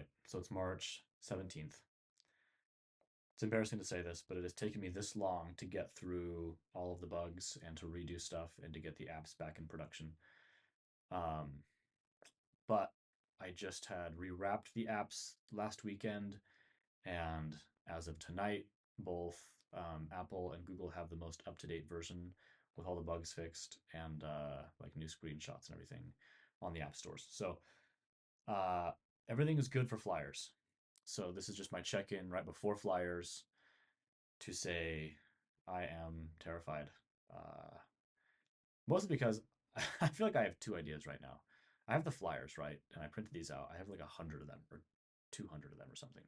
right. So it's March 17th. It's embarrassing to say this, but it has taken me this long to get through all of the bugs and to redo stuff and to get the apps back in production. Um, but I just had rewrapped the apps last weekend, and as of tonight, both Apple and Google have the most up-to-date version with all the bugs fixed and like new screenshots and everything on the app stores. So uh, everything is good for Flyers. So this is just my check-in right before Flyers to say I am terrified. Uh, Mostly because I feel like I have two ideas right now. I have the Flyers, right? And I printed these out. I have like 100 of them or 200 of them or something.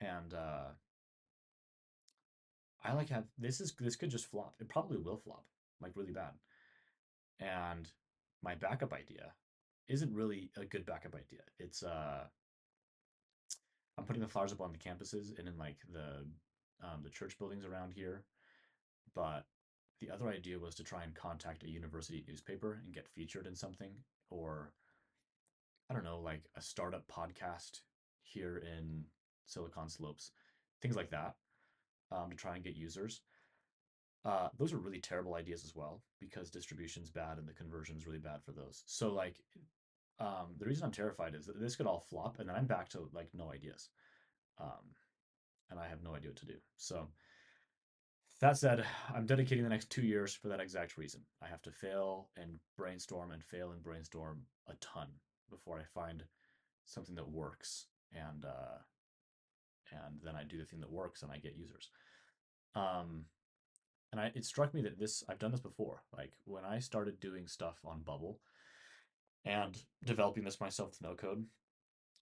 And I like have this could just flop. It probably will flop, like really bad. And my backup idea isn't really a good backup idea. It's I'm putting the Flyers up on the campuses and in like the church buildings around here. But the other idea was to try and contact a university newspaper and get featured in something, or I don't know, like a startup podcast here in Silicon Slopes, things like that, to try and get users. Those are really terrible ideas as well because distribution's bad and the conversion is really bad for those. So like, the reason I'm terrified is that this could all flop and then I'm back to like no ideas, um, and I have no idea what to do. So that said, I'm dedicating the next 2 years for that exact reason. I have to fail and brainstorm a ton before I find something that works, and then I do the thing that works and I get users. Um, it struck me that I've done this before. Like when I started doing stuff on Bubble and developing this myself with no code,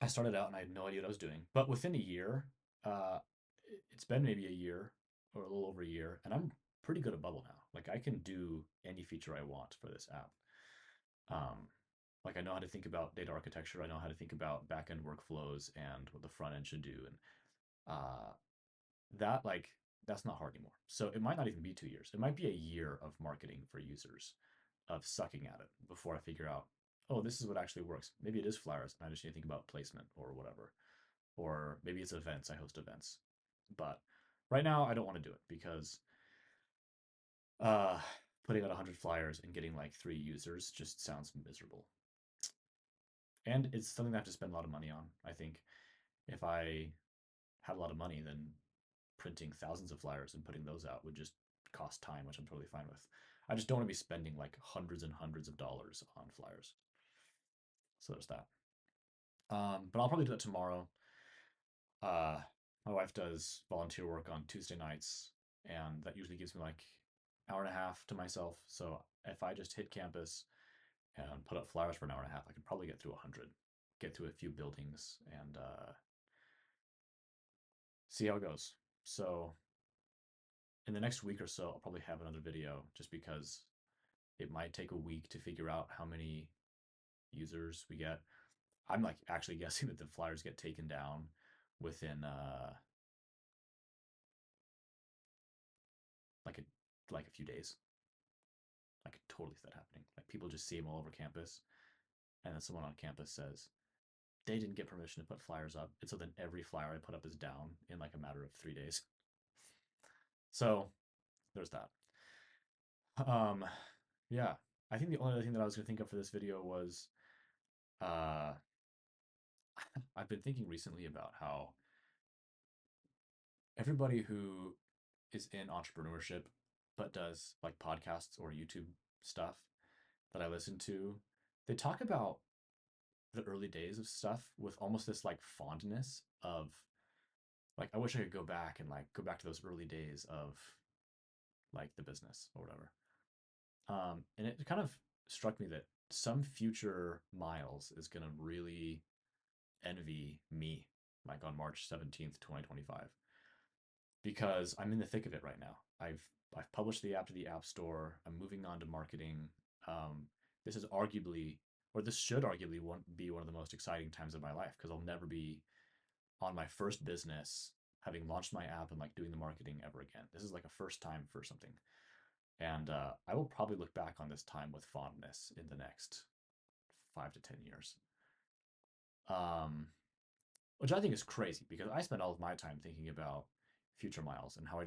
I started out and I had no idea what I was doing. But within a year, uh, it's been maybe a year or a little over a year, and I'm pretty good at Bubble now. Like I can do any feature I want for this app. Um, like I know how to think about data architecture. I know how to think about backend workflows and what the front end should do. And uh, that like that's not hard anymore. So it might not even be 2 years. It might be a year of marketing for users, of sucking at it before I figure out, oh, this is what actually works. Maybe it is Flyers, and I just need to think about placement or whatever. Or maybe it's events. I host events. But right now, I don't want to do it because uh, putting out 100 flyers and getting like 3 users just sounds miserable. And it's something I have to spend a lot of money on. I think if I had a lot of money, then printing thousands of flyers and putting those out would just cost time, which I'm totally fine with. I just don't want to be spending like hundreds and hundreds of dollars on flyers. So there's that. But I'll probably do that tomorrow. Uh, my wife does volunteer work on Tuesday nights, and that usually gives me like hour and a half to myself. So if I just hit campus and put up flyers for an hour and a half, I could probably get through 100, get through a few buildings, and see how it goes. So in the next week or so, I'll probably have another video just because it might take a week to figure out how many users we get. I'm like actually guessing that the flyers get taken down within like a few days. I could totally see that happening. Like people just see them all over campus, and then someone on campus says they didn't get permission to put flyers up, and so then every flyer I put up is down in like a matter of 3 days. So there's that. Um, yeah, I think the only other thing that I was gonna think of for this video was uh, I've been thinking recently about how everybody who is in entrepreneurship but does like podcasts or YouTube stuff that I listen to, they talk about the early days of stuff with almost this like fondness of like I wish I could go back to those early days of like the business or whatever. And it kind of struck me that some future Miles is gonna really envy me, like on March 17th, 2025, because I'm in the thick of it right now. I've published the app to the App Store. I'm moving on to marketing. Um, this is arguably, or this should arguably be one of the most exciting times of my life because I'll never be on my first business, having launched my app and like doing the marketing ever again. This is like a first time for something, and I will probably look back on this time with fondness in the next 5 to 10 years. Um, which I think is crazy because I spend all of my time thinking about future miles and how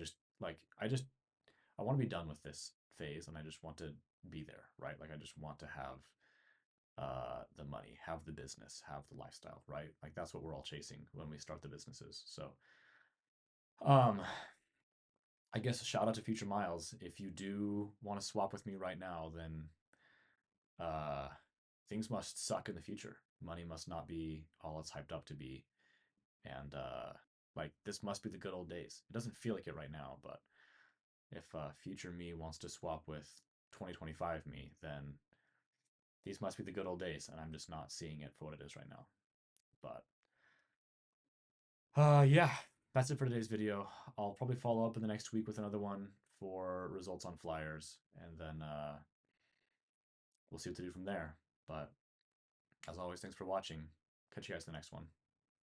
I want to be done with this phase and I just want to be there, right? Like I just want to have the money, have the business, have the lifestyle, right? Like that's what we're all chasing when we start the businesses. So, um, I guess a shout out to Future Miles. If you do want to swap with me right now, then uh, things must suck in the future. Money must not be all it's hyped up to be, and like this must be the good old days. It doesn't feel like it right now, but if future me wants to swap with 2025 me, then these must be the good old days, and I'm just not seeing it for what it is right now. But yeah, that's it for today's video. I'll probably follow up in the next week with another one for results on flyers, and then we'll see what to do from there. But as always, thanks for watching. Catch you guys in the next one.